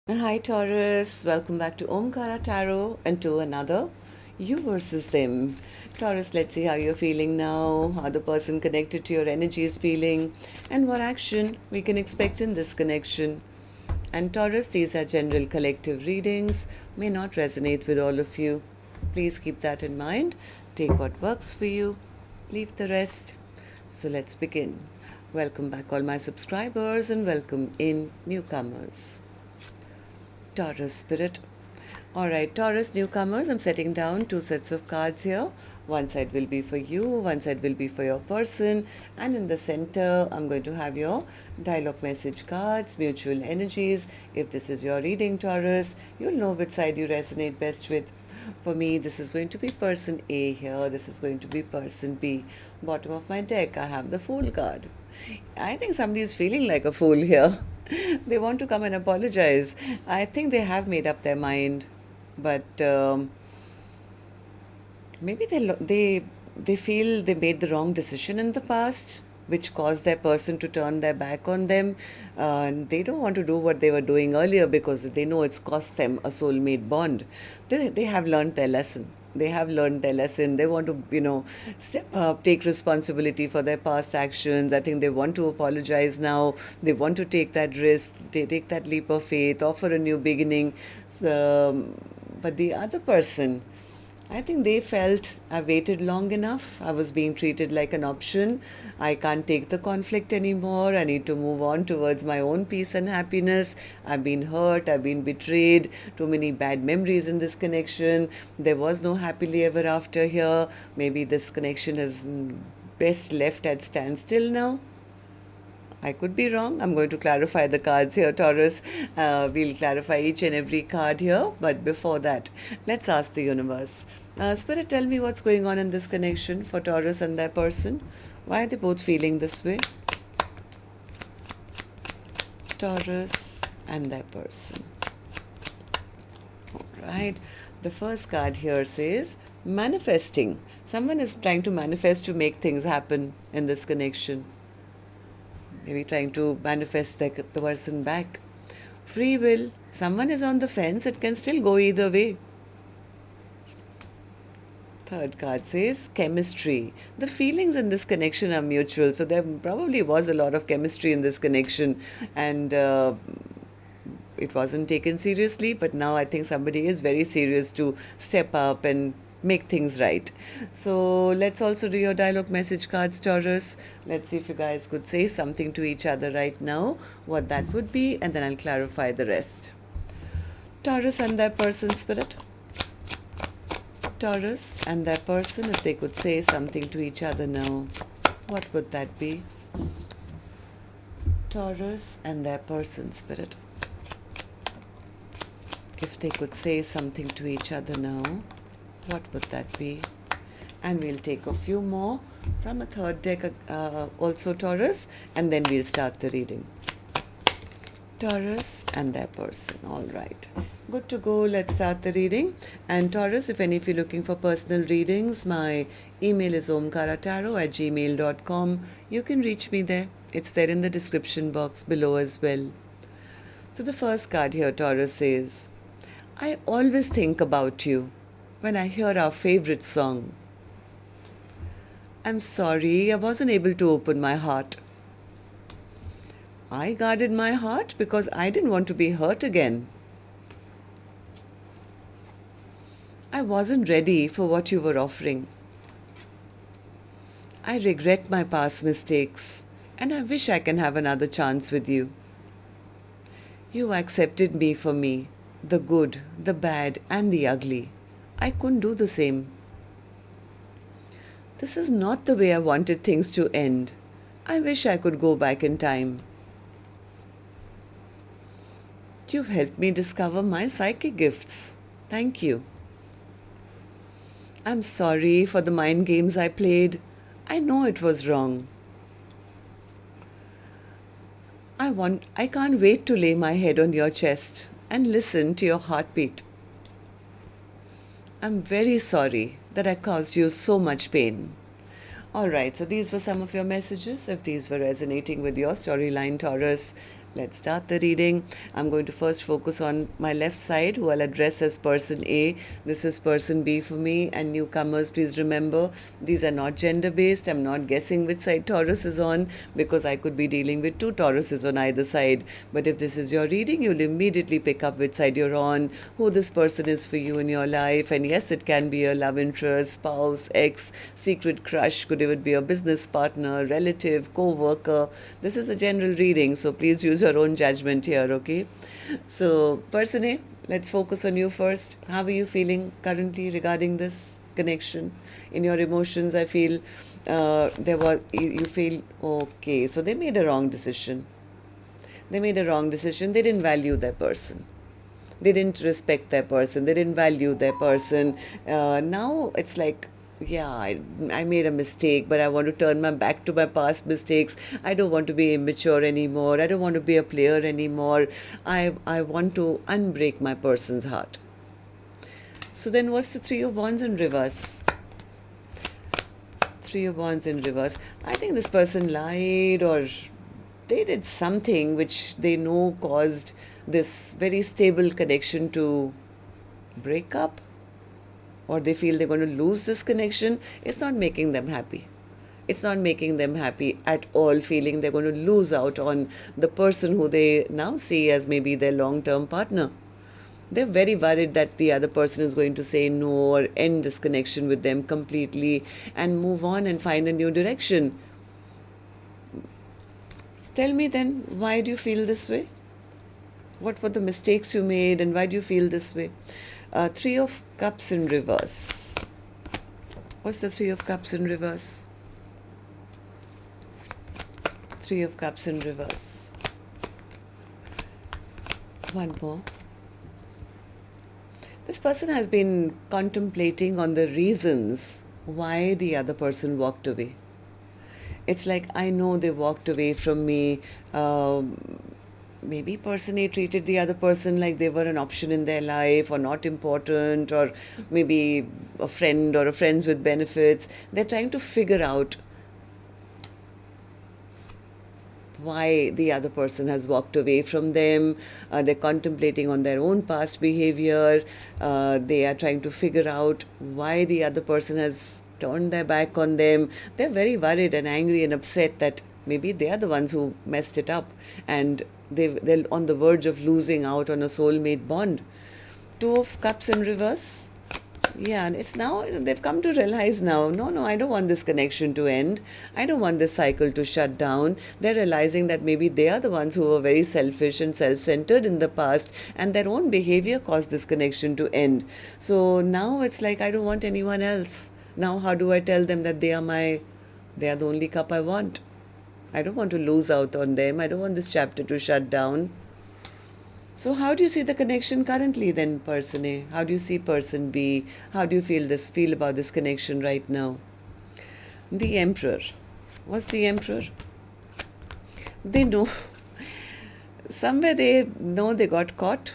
Hi Taurus, welcome back to Omkaratarot and to another You versus Them. Taurus, let's see how you're feeling now, how the person connected to your energy is feeling, and what action we can expect in this connection. And Taurus, these are general collective readings, may not resonate with all of you. Please keep that in mind. Take what works for you, leave the rest. So let's begin. Welcome back, all my subscribers, and welcome in newcomers. Taurus spirit. Alright, Taurus newcomers, I'm setting down two sets of cards here. One side will be for you, one side will be for your person, and in the center, I'm going to have your dialogue message cards, mutual energies. If this is your reading, Taurus, you'll know which side you resonate best with. For me, this is going to be person A here, this is going to be person B. Bottom of my deck, I have the Fool card. I think somebody is feeling like a fool here. They want to come and apologize. I think they have made up their mind, but maybe they feel they made the wrong decision in the past, which caused their person to turn their back on them. They don't want to do what they were doing earlier because they know it's cost them a soulmate bond. They have learned their lesson. They have learned their lesson. They want to, step up, take responsibility for their past actions. I think they want to apologize now. They want to take that risk. They take that leap of faith, offer a new beginning. So, but the other person, I think they felt I waited long enough. I was being treated like an option. I can't take the conflict anymore. I need to move on towards my own peace and happiness. I've been hurt. I've been betrayed. Too many bad memories in this connection. There was no happily ever after here. Maybe this connection is best left at standstill now. I could be wrong. I'm going to clarify the cards here, Taurus. We'll clarify each and every card here. But before that, let's ask the universe. Spirit, tell me what's going on in this connection for Taurus and their person. Why are they both feeling this way? Taurus and their person. All right. The first card here says manifesting. Someone is trying to manifest to make things happen in this connection. Maybe trying to manifest the person back. Free will. Someone is on the fence. It can still go either way. Third card says chemistry. The feelings in this connection are mutual. So there probably was a lot of chemistry in this connection. And it wasn't taken seriously. But now I think somebody is very serious to step up and make things right. So let's also do your dialogue message cards, Taurus. Let's see if you guys could say something to each other right now, what that would be, and then I'll clarify the rest. Taurus and their person, spirit. Taurus and their person, if they could say something to each other now, what would that be? Taurus and their person, spirit. If they could say something to each other now, what would that be? And we'll take a few more from a third deck, also Taurus, and then we'll start the reading. Taurus and their person. All right. Good to go. Let's start the reading. And Taurus, if any of you are looking for personal readings, my email is omkaratarot@gmail.com. You can reach me there. It's there in the description box below as well. So the first card here, Taurus, says, I always think about you when I hear our favorite song. I'm sorry I wasn't able to open my heart. I guarded my heart because I didn't want to be hurt again. I wasn't ready for what you were offering. I regret my past mistakes and I wish I can have another chance with you. You accepted me for me, the good, the bad, and the ugly. I couldn't do the same. This is not the way I wanted things to end. I wish I could go back in time. You've helped me discover my psychic gifts. Thank you. I'm sorry for the mind games I played. I know it was wrong. I can't wait to lay my head on your chest and listen to your heartbeat. I'm very sorry that I caused you so much pain. Alright, so these were some of your messages. If these were resonating with your storyline, Taurus, Let's start the reading. I'm going to first focus on my left side, who I'll address as person A. This is person B for me. And newcomers, please remember, these are not gender-based. I'm not guessing which side Taurus is on, because I could be dealing with two Tauruses on either side. But if this is your reading, you'll immediately pick up which side you're on, who this person is for you in your life. And yes, it can be a love interest, spouse, ex, secret crush, could even be a business partner, relative, co-worker. This is a general reading, so please use your own judgment here, okay? So, person A, let's focus on you first. How are you feeling currently regarding this connection? In your emotions, I feel you feel okay. So they made a wrong decision. They made a wrong decision. They didn't value their person. They didn't respect their person. They didn't value their person. Now it's like, yeah, I made a mistake, but I want to turn my back to my past mistakes. I don't want to be immature anymore. I don't want to be a player anymore. I want to unbreak my person's heart. So then what's the Three of Wands in reverse? Three of Wands in reverse. I think this person lied, or they did something which they know caused this very stable connection to break up, or they feel they're going to lose this connection. It's not making them happy. It's not making them happy at all, feeling they're going to lose out on the person who they now see as maybe their long-term partner. They're very worried that the other person is going to say no or end this connection with them completely and move on and find a new direction. Tell me then, why do you feel this way? What were the mistakes you made, and why do you feel this way? Three of Cups in reverse. What's the Three of Cups in reverse? Three of Cups in reverse. One more. This person has been contemplating on the reasons why the other person walked away. It's like, I know they walked away from me. Maybe person A treated the other person like they were an option in their life, or not important, or maybe a friend or a friends with benefits. They're trying to figure out why the other person has walked away from them. They're contemplating on their own past behavior. They are trying to figure out why the other person has turned their back on them. They're very worried and angry and upset that maybe they are the ones who messed it up, and they're on the verge of losing out on a soulmate bond. Two of Cups in reverse. Yeah, and it's now, they've come to realize now, no, I don't want this connection to end. I don't want this cycle to shut down. They're realizing that maybe they are the ones who were very selfish and self-centered in the past, and their own behavior caused this connection to end. So now it's like, I don't want anyone else. Now how do I tell them that they are the only cup I want? I don't want to lose out on them. I don't want this chapter to shut down. So how do you see the connection currently then, person A? How do you see person B? How do you feel about this connection right now? The Emperor. What's the Emperor? They know. Somewhere they know they got caught,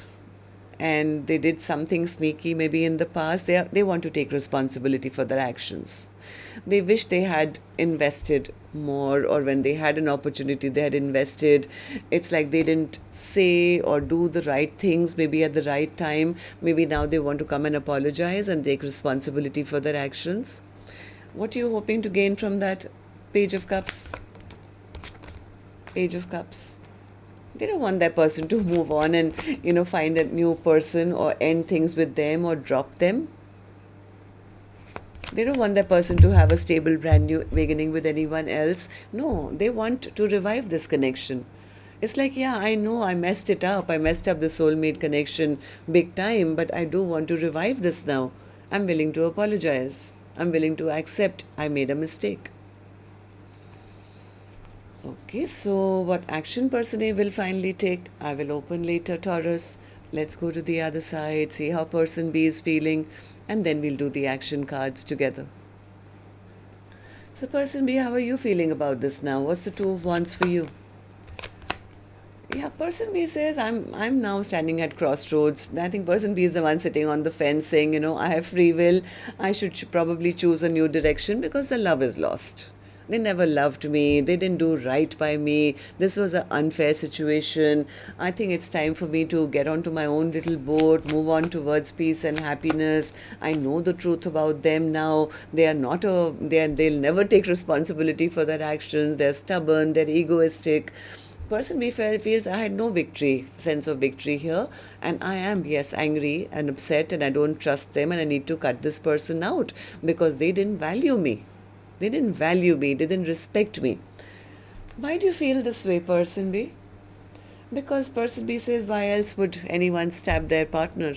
and they did something sneaky maybe in the past. They want to take responsibility for their actions. They wish they had invested more, or when they had an opportunity they had invested. It's like they didn't say or do the right things maybe at the right time. Maybe now they want to come and apologize and take responsibility for their actions. What are you hoping to gain from that? Page of Cups. Page of Cups. They don't want that person to move on and, find a new person, or end things with them, or drop them. They don't want that person to have a stable, brand new beginning with anyone else. No, they want to revive this connection. It's like, yeah, I know I messed it up. I messed up the soulmate connection big time, but I do want to revive this now. I'm willing to apologize. I'm willing to accept I made a mistake. Okay, so what action person A will finally take, I will open later, Taurus. Let's go to the other side, see how person B is feeling, and then we'll do the action cards together. So person B, how are you feeling about this now? What's the Two of Wands for you? Yeah, person B says, I'm now standing at crossroads. I think person B is the one sitting on the fence saying, I have free will. I should probably choose a new direction because the love is lost. They never loved me. They didn't do right by me. This was an unfair situation. I think it's time for me to get onto my own little boat, move on towards peace and happiness. I know the truth about them now. They are not a, they'll never take responsibility for their actions. They're stubborn, they're egoistic. Person B feels I had no sense of victory here, and I am, yes, angry and upset, and I don't trust them, and I need to cut this person out because they didn't value me. They didn't value me, they didn't respect me. Why do you feel this way, person B? Because person B says, why else would anyone stab their partner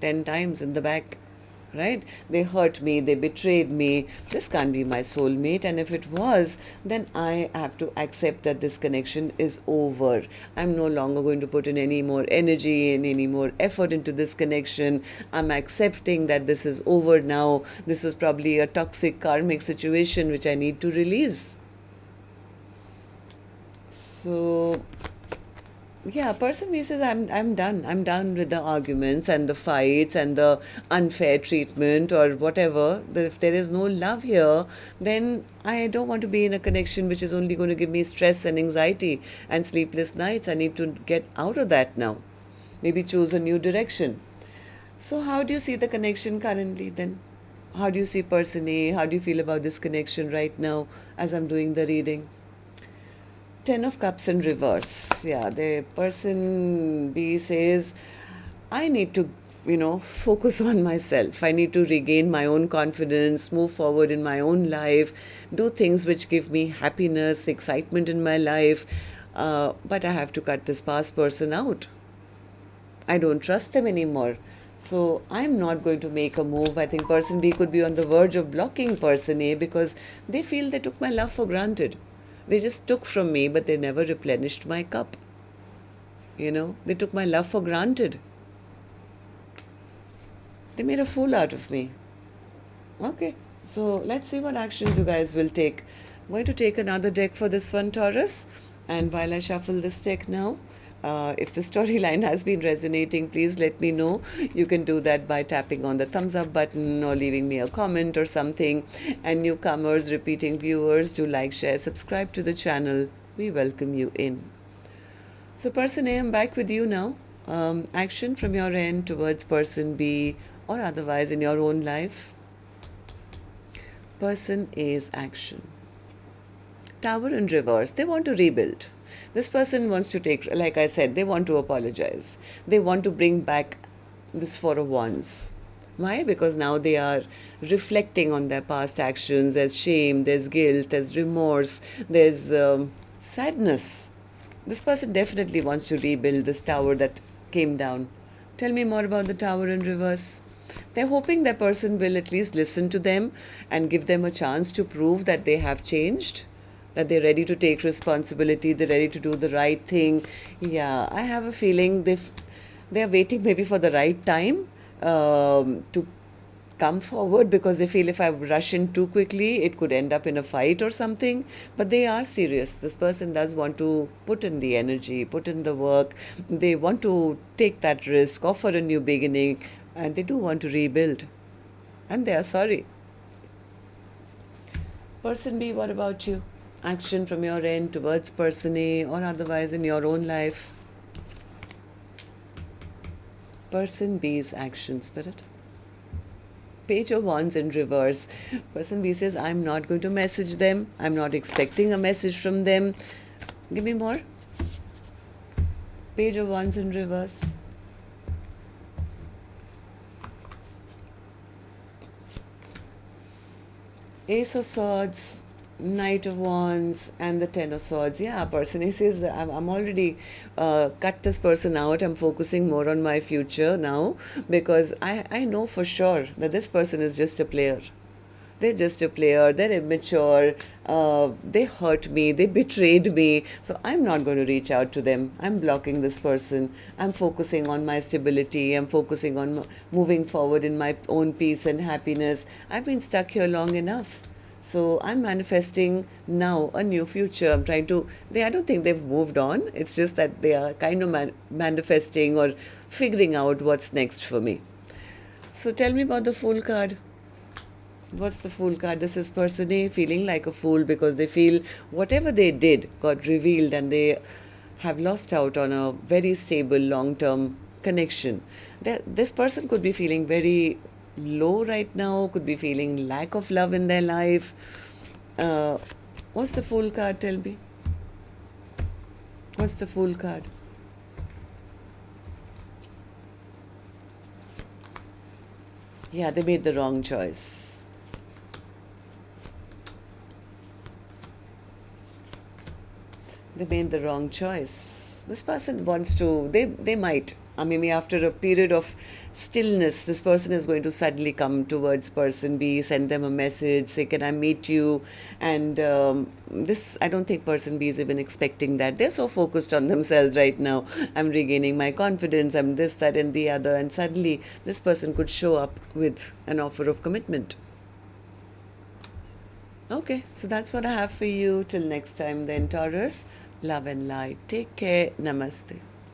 10 times in the back? Right? They hurt me, they betrayed me. This can't be my soulmate, and if it was, then I have to accept that this connection is over. I'm no longer going to put in any more energy and any more effort into this connection. I'm accepting that this is over now. This was probably a toxic karmic situation which I need to release. So yeah, person B says, I'm done. I'm done with the arguments and the fights and the unfair treatment or whatever. If there is no love here, then I don't want to be in a connection which is only going to give me stress and anxiety and sleepless nights. I need to get out of that now. Maybe choose a new direction. So how do you see the connection currently then? How do you see person A? How do you feel about this connection right now as I'm doing the reading? Ten of Cups in reverse. Yeah, the person B says, I need to, focus on myself. I need to regain my own confidence, move forward in my own life, do things which give me happiness, excitement in my life. But I have to cut this past person out. I don't trust them anymore. So I'm not going to make a move. I think person B could be on the verge of blocking person A because they feel they took my love for granted. They just took from me, but they never replenished my cup. They took my love for granted. They made a fool out of me. Okay, so let's see what actions you guys will take. I'm going to take another deck for this one, Taurus. And while I shuffle this deck now, if the storyline has been resonating, please let me know. You can do that by tapping on the thumbs up button or leaving me a comment or something. And newcomers, repeating viewers, do like, share, subscribe to the channel. We welcome you in. So person A, I'm back with you now. Action from your end towards person B or otherwise in your own life. Person A's action. Tower in reverse. They want to rebuild. This person wants to take, like I said, they want to apologize. They want to bring back this Four of Wands. Why? Because now they are reflecting on their past actions. There's shame, there's guilt, there's remorse, there's sadness. This person definitely wants to rebuild this tower that came down. Tell me more about the Tower in reverse. They're hoping that person will at least listen to them and give them a chance to prove that they have changed, that they're ready to take responsibility, they're ready to do the right thing. Yeah, I have a feeling they're waiting maybe for the right time to come forward because they feel if I rush in too quickly, it could end up in a fight or something. But they are serious. This person does want to put in the energy, put in the work. They want to take that risk, offer a new beginning, and they do want to rebuild. And they are sorry. Person B, what about you? Action from your end towards person A or otherwise in your own life. Person B's action, Spirit. Page of Wands in reverse. Person B says, I'm not going to message them. I'm not expecting a message from them. Give me more. Page of Wands in reverse. Ace of Swords, Knight of Wands, and the Ten of Swords. Yeah, person A says, I'm already cut this person out. I'm focusing more on my future now because I know for sure that this person is just a player. They're just a player. They're immature. They hurt me. They betrayed me. So I'm not going to reach out to them. I'm blocking this person. I'm focusing on my stability. I'm focusing on moving forward in my own peace and happiness. I've been stuck here long enough. So I'm manifesting now a new future. I'm trying to, I don't think they've moved on. It's just that they are kind of manifesting or figuring out what's next for me. So tell me about the Fool card. What's the Fool card? This is person A feeling like a fool because they feel whatever they did got revealed and they have lost out on a very stable long-term connection. This person could be feeling very low right now, could be feeling lack of love in their life. Uh, what's the Fool card? Tell me. What's the Fool card? Yeah, they made the wrong choice. They made the wrong choice. This person wants to, they might. I mean, after a period of stillness, this person is going to suddenly come towards person B, send them a message, say, can I meet you? And this, I don't think person B is even expecting that. They're so focused on themselves right now. I'm regaining my confidence, I'm this, that, and the other. And suddenly, this person could show up with an offer of commitment. Okay, so that's what I have for you. Till next time, then, Taurus. Love and light. Take care. Namaste.